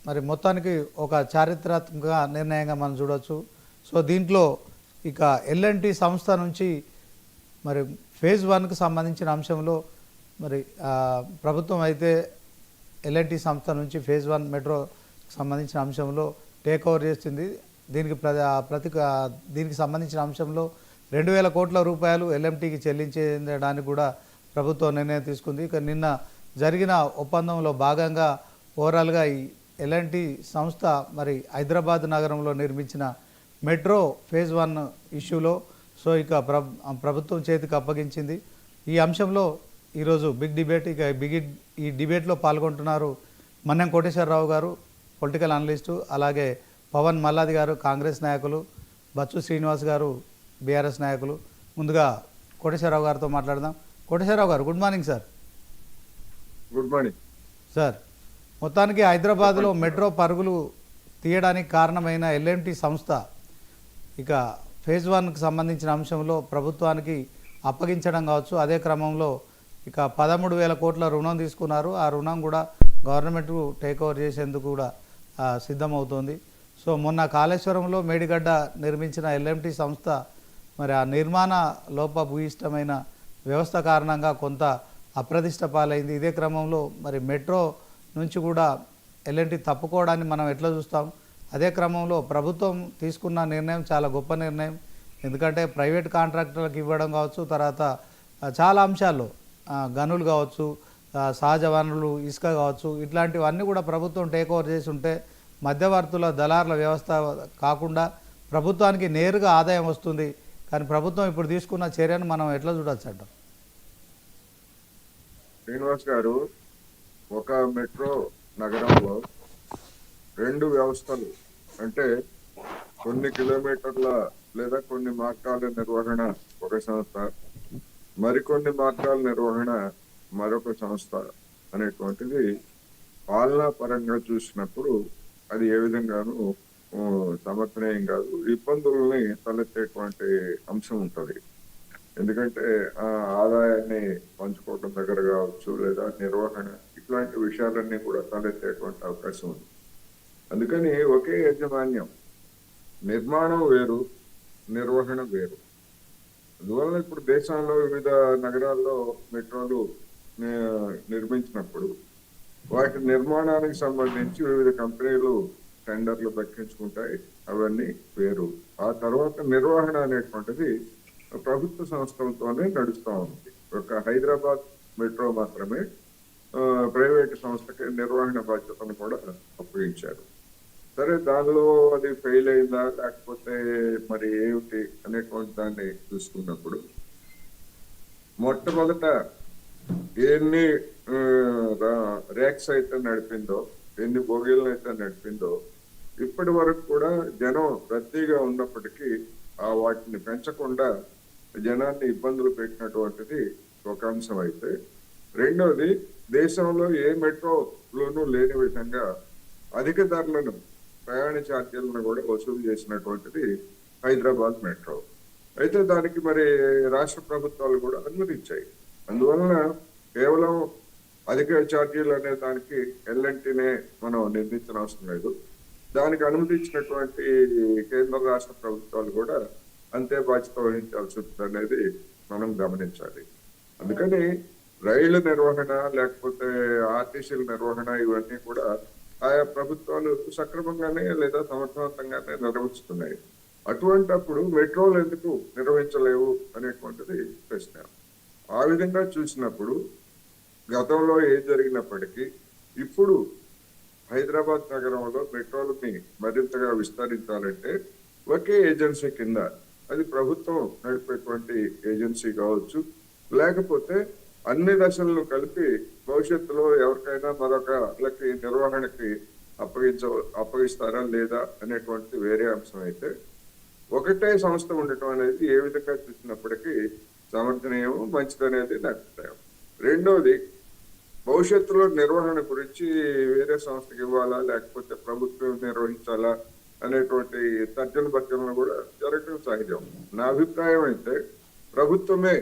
మరి మొత్తానికి ఒక చారిత్రాత్మక నిర్ణయంగా మనం చూడవచ్చు. సో దీంట్లో ఇక ఎల్ఎన్టీ సంస్థ నుంచి మరి ఫేజ్ 1కు సంబంధించిన అంశంలో మరి ప్రభుత్వం అయితే ఎల్ఎన్టీ సంస్థ నుంచి ఫేజ్ 1 మెట్రోకి సంబంధించిన అంశంలో టేక్ ఓవర్ చేస్తుంది. దీనికి సంబంధించిన అంశంలో 2000 కోట్ల రూపాయలు ఎల్ఎంటీకి చెల్లించడానికి కూడా ప్రభుత్వం నిర్ణయం తీసుకుంది. ఇక నిన్న జరిగిన ఒప్పందంలో భాగంగా ఓవరాల్గా ఈ ఎల్ఎన్టీ సంస్థ మరి హైదరాబాద్ నగరంలో నిర్మించిన మెట్రో ఫేజ్ 1 ఇష్యూలో సో ఇక ప్రభుత్వం చేతికి అప్పగించింది. ఈ అంశంలో ఈరోజు బిగ్ డిబేట్. ఇక ఈ డిబేట్లో పాల్గొంటున్నారు మన్నెం కోటేశ్వరరావు గారు, పొలిటికల్ అనలిస్టు, అలాగే పవన్ మల్లాది గారు, కాంగ్రెస్ నాయకులు, బచ్చు శ్రీనివాస్ గారు, బీఆర్ఎస్ నాయకులు. ముందుగా కోటేశ్వరరావు గారితో మాట్లాడదాం. కోటేశ్వరరావు గారు, good morning sir. Good morning sir. మొత్తానికి హైదరాబాద్లో మెట్రో పరుగులు తీయడానికి కారణమైన ఎల్ఎన్టీ సంస్థ ఇక ఫేజ్ 1కు సంబంధించిన అంశంలో ప్రభుత్వానికి అప్పగించడం కావచ్చు. అదే క్రమంలో ఇక 13,000 కోట్ల రుణం తీసుకున్నారు. ఆ రుణం కూడా గవర్నమెంట్ టేక్ ఓవర్ చేసేందుకు కూడా సిద్ధమవుతోంది. సో మొన్న కాళేశ్వరంలో మేడిగడ్డ నిర్మించిన ఎల్ఎన్టీ సంస్థ మరి ఆ నిర్మాణ లోపభూయిష్టమైన వ్యవస్థ కారణంగా కొంత అప్రతిష్ట పాలైంది. ఇదే క్రమంలో మరి మెట్రో నుంచి కూడా ఎల్ఎన్టీ తప్పుకోవడాన్ని మనం ఎట్లా చూస్తాం? అదే క్రమంలో ప్రభుత్వం తీసుకున్న నిర్ణయం చాలా గొప్ప నిర్ణయం. ఎందుకంటే ప్రైవేట్ కాంట్రాక్టర్లకు ఇవ్వడం కావచ్చు, తర్వాత చాలా అంశాల్లో గనులు కావచ్చు, సహజ వనరులు, ఇసుక కావచ్చు, ఇట్లాంటివన్నీ కూడా ప్రభుత్వం టేక్ ఓవర్ చేసి ఉంటే మధ్యవర్తుల దళారుల వ్యవస్థ కాకుండా ప్రభుత్వానికి నేరుగా ఆదాయం వస్తుంది. కానీ ప్రభుత్వం ఇప్పుడు తీసుకున్న చర్యను మనం ఎట్లా చూడొచ్చు అంటాం? శ్రీనివాస్ గారు, ఒక మెట్రో నగరంలో 2 వ్యవస్థలు అంటే కొన్ని కిలోమీటర్ల లేదా కొన్ని మార్గాల నిర్వహణ ఒక సంస్థ, మరికొన్ని మార్గాల నిర్వహణ మరొక సంస్థ అనేటువంటిది పాలనా పరంగా చూసినప్పుడు అది ఏ విధంగానూ సమర్థనీయం కాదు. ఇబ్బందుల్ని తలెత్తేటువంటి అంశం ఉంటుంది. ఎందుకంటే ఆ ఆదాయాన్ని పంచుకోవడం దగ్గర కావచ్చు, లేదా నిర్వహణ, ఇట్లాంటి విషయాలన్నీ కూడా తలెత్తేటువంటి అవకాశం ఉంది. అందుకని ఒకే యాజమాన్యం, నిర్మాణం వేరు, నిర్వహణ వేరు. అందువల్ల ఇప్పుడు దేశంలో వివిధ నగరాల్లో మెట్రోలు నిర్మించినప్పుడు వాటి నిర్మాణానికి సంబంధించి వివిధ కంపెనీలు టెండర్లు దక్కించుకుంటాయి. అవన్నీ వేరు. ఆ తర్వాత నిర్వహణ అనేటువంటిది ప్రభుత్వ సంస్థలతోనే నడుస్తూ ఉంది. ఒక హైదరాబాద్ మెట్రో మాత్రమే ప్రైవేట్ సంస్థకి నిర్వహణ బాధ్యతను కూడా అప్పగించారు. సరే, దానిలో అది ఫెయిల్ అయిందా లేకపోతే మరి ఏమిటి అనేటువంటి దాన్ని చూసుకున్నప్పుడు మొట్టమొదట ఎన్ని ర్యాక్స్ అయితే నడిపిందో, ఎన్ని బోగీలను అయితే నడిపిందో, ఇప్పటి వరకు కూడా జనం రద్దీగా ఉన్నప్పటికీ వాటిని పెంచకుండా జనాన్ని ఇబ్బందులు పెట్టినటువంటిది ఒక అంశం అయితే, రెండవది దేశంలో ఏ మెట్రోలోనూ లేని విధంగా అధిక ధరలను, ప్రయాణ ఛార్జీలను కూడా వసూలు చేసినటువంటిది హైదరాబాద్ మెట్రో. అయితే దానికి మరి రాష్ట్ర ప్రభుత్వాలు కూడా అనుమతించాయి. అందువలన కేవలం అధిక ఛార్జీలు అనే దానికి ఎల్ఎన్టీనే మనం నిర్మించిన అవసరం లేదు. దానికి అనుమతించినటువంటి కేంద్ర రాష్ట్ర ప్రభుత్వాలు కూడా అంతే బాధ్యత వహించాల్సి ఉంటుంది అనేది మనం గమనించాలి. అందుకని రైళ్ల నిర్వహణ లేకపోతే ఆర్టీసీల నిర్వహణ ఇవన్నీ కూడా ఆయా ప్రభుత్వాలు సక్రమంగానే లేదా సమర్థవంతంగానే నిర్వహిస్తున్నాయి. అటువంటప్పుడు మెట్రోలు ఎందుకు నిర్వహించలేవు అనేటువంటిది ప్రశ్న. ఆ విధంగా చూసినప్పుడు గతంలో ఏం జరిగినప్పటికీ ఇప్పుడు హైదరాబాద్ నగరంలో మెట్రోలని మరింతగా విస్తరించాలంటే ఒకే ఏజెన్సీ కింద, అది ప్రభుత్వం నడిపేటువంటి ఏజెన్సీ కావచ్చు, లేకపోతే అన్ని దశలను కలిపి భవిష్యత్తులో ఎవరికైనా మరొకళ్ళకి నిర్వహణకి అప్పగిస్తారా లేదా అనేటువంటి వేరే అంశం అయితే, ఒకటే సంస్థ ఉండటం అనేది ఏ విధంగా చూసినప్పటికీ సమర్థనీయం, మంచిదనేది నా అభిప్రాయం. రెండోది, భవిష్యత్తులో నిర్వహణ గురించి వేరే సంస్థకి ఇవ్వాలా లేకపోతే ప్రభుత్వం నిర్వహించాలా అనేటువంటి తర్జన భర్జనలు కూడా జరగడం సహజం. నా అభిప్రాయం అయితే ప్రభుత్వమే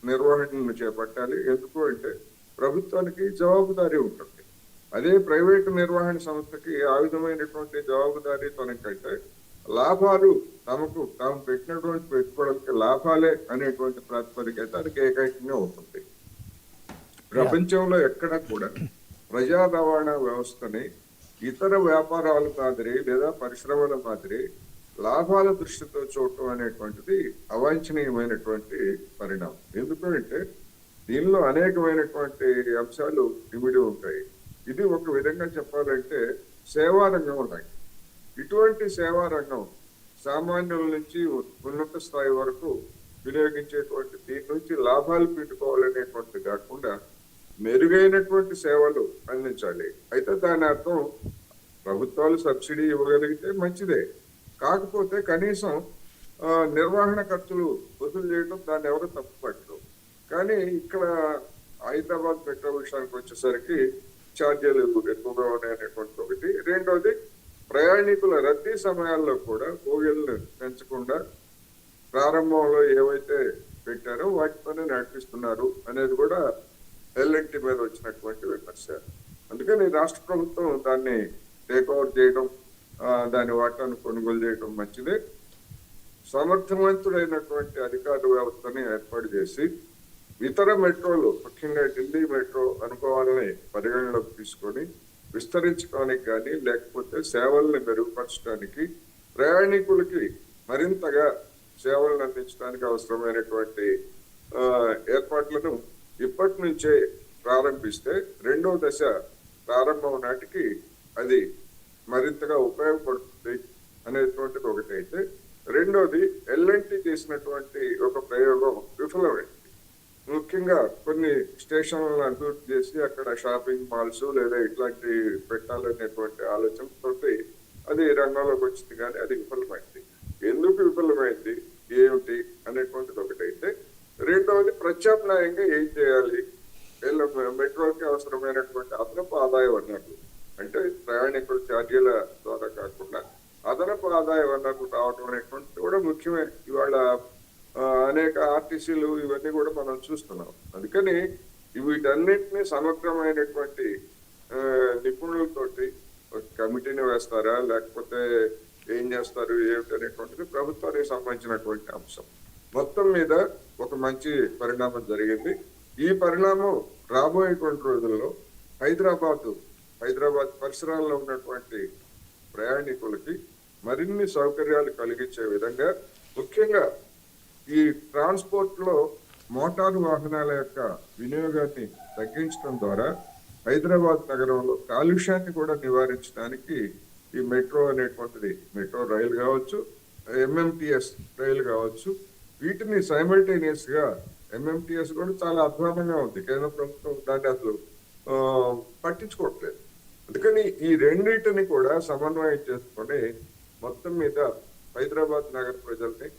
నిర్వహణను చేపట్టాలి. ఎందుకు అంటే ప్రభుత్వానికి జవాబుదారీ ఉంటుంది. అదే ప్రైవేటు నిర్వహణ సంస్థకి ఆ విధమైనటువంటి జవాబుదారీతనం కంటే లాభాలు తాము పెట్టినటువంటి పెట్టుబడులకి లాభాలే అనేటువంటి ప్రాతిపదిక అయితే అది ఏకైకంగా ఉంటుంది. ప్రపంచంలో ఎక్కడ కూడా ప్రజా రవాణా వ్యవస్థని ఇతర వ్యాపారాల మాదిరి లేదా పరిశ్రమల మాదిరి లాభాల దృష్టితో చూడటం అనేటువంటిది అవాంఛనీయమైనటువంటి పరిణామం. ఎందుకంటే దీనిలో అనేకమైనటువంటి అంశాలు ఇమిడి ఉంటాయి. ఇది ఒక విధంగా చెప్పాలంటే సేవా రంగం ఉన్నాయి. ఇటువంటి సేవా రంగం సామాన్యుల నుంచి ఉన్నత స్థాయి వరకు వినియోగించేటువంటి దీని నుంచి లాభాలు పీటుకోవాలనేటువంటి కాకుండా మెరుగైనటువంటి సేవలు అందించాలి. అయితే దాని అర్థం ప్రభుత్వాలు సబ్సిడీ ఇవ్వగలిగితే మంచిదే, కాకపోతే కనీసం నిర్వహణ ఖర్చులు వసూలు చేయడం దాన్ని ఎవరు తప్పుపట్టరు. కానీ ఇక్కడ హైదరాబాద్ మెట్రో విషయానికి వచ్చేసరికి ఛార్జీలు ఎక్కువగా ఉన్నాయనేటువంటి ఒకటి. రెండోది, ప్రయాణికుల రద్దీ సమయాల్లో కూడా బోగీలను పెంచకుండా ప్రారంభంలో ఏవైతే పెట్టారో వాటితోనే నడిపిస్తున్నారు అనేది కూడా ఎల్ఎన్టీ మీద వచ్చినటువంటి విమర్శ. అందుకని రాష్ట్ర ప్రభుత్వం దాన్ని టేక్ఓవర్ చేయడం, దాని వాటాను కొనుగోలు చేయడం మంచిదే. సమర్థవంతుడైనటువంటి అధికార వ్యవస్థని ఏర్పాటు చేసి ఇతర మెట్రోలు, ముఖ్యంగా ఢిల్లీ మెట్రో అనుభవాలని పరిగణలోకి తీసుకొని విస్తరించడానికి కానీ లేకపోతే సేవల్ని మెరుగుపరచడానికి, ప్రయాణికులకి మరింతగా సేవలను అందించడానికి అవసరమైనటువంటి ఏర్పాట్లను ఇప్పటి నుంచే ప్రారంభిస్తే రెండో దశ ప్రారంభం నాటికి అది మరింతగా ఉపయోగపడుతుంది అనేటువంటిది ఒకటైతే, రెండోది ఎల్ఎన్టీ చేసినటువంటి ఒక ప్రయోగం విఫలమైంది. ముఖ్యంగా కొన్ని స్టేషన్లను అభివృద్ధి చేసి అక్కడ షాపింగ్ మాల్స్ లేదా ఇట్లాంటి పెట్టాలనేటువంటి ఆలోచనతోటి అది రంగంలోకి వచ్చింది, కానీ అది విఫలమైంది. ఎందుకు విఫలమైంది, ఏమిటి అనేటువంటిది ఒకటైతే, రెండవది ప్రత్యామ్నాయంగా ఏం చేయాలి. మెట్రోకి అవసరమైనటువంటి అదనపు ఆదాయ వనరులు, అంటే ప్రయాణికుల ఛార్జీల ద్వారా కాకుండా అదనపు ఆదాయ వనరులు రావడం అనేటువంటిది కూడా ముఖ్యమే. ఇవాళ అనేక ఆర్టీసీలు ఇవన్నీ కూడా మనం చూస్తున్నాం. అందుకని వీటన్నిటిని సమగ్రమైనటువంటి నిపుణులతోటి ఒక కమిటీని వేస్తారా లేకపోతే ఏం చేస్తారు ఏమిటి అనేటువంటిది ప్రభుత్వానికి సంబంధించినటువంటి అంశం. మొత్తం మీద ఒక మంచి పరిణామం జరిగింది. ఈ పరిణామం రాబోయేటువంటి రోజుల్లో హైదరాబాద్ పరిసరాల్లో ఉన్నటువంటి ప్రయాణికులకి మరిన్ని సౌకర్యాలు కలిగించే విధంగా, ముఖ్యంగా ఈ ట్రాన్స్పోర్ట్ లో మోటారు వాహనాల యొక్క వినియోగాన్ని తగ్గించడం ద్వారా హైదరాబాద్ నగరంలో కాలుష్యాన్ని కూడా నివారించడానికి ఈ మెట్రో అనేటువంటిది, మెట్రో రైలు కావచ్చు, ఎంఎంటిఎస్ రైలు కావచ్చు, వీటిని సైమల్టేనియస్ గా ఎంఎంటిఎస్ కూడా చాలా అధ్వానంగా ఉంది. కేంద్ర ప్రభుత్వం దాన్ని అసలు పట్టించుకోవట్లేదు. అందుకని ఈ రెండింటిని కూడా సమన్వయం చేసుకొని మొత్తం మీద హైదరాబాద్ నగర ప్రజల్ని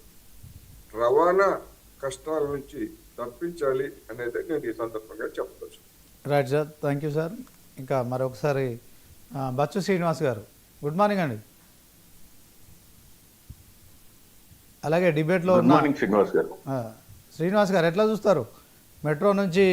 రవాణా కష్టాల నుంచి తప్పించాలి అనేది నేను ఈ సందర్భంగా చెప్పవచ్చు. Right sir, thank you sir. ఇంకా మరొకసారి బచ్చు శ్రీనివాస్ గారు, గుడ్ మార్నింగ్ అండి. అలాగే డిబేట్లో ఉన్న శ్రీనివాస్ గారు శ్రీనివాస్ గారు ఎట్లా చూస్తారు మెట్రో నుంచి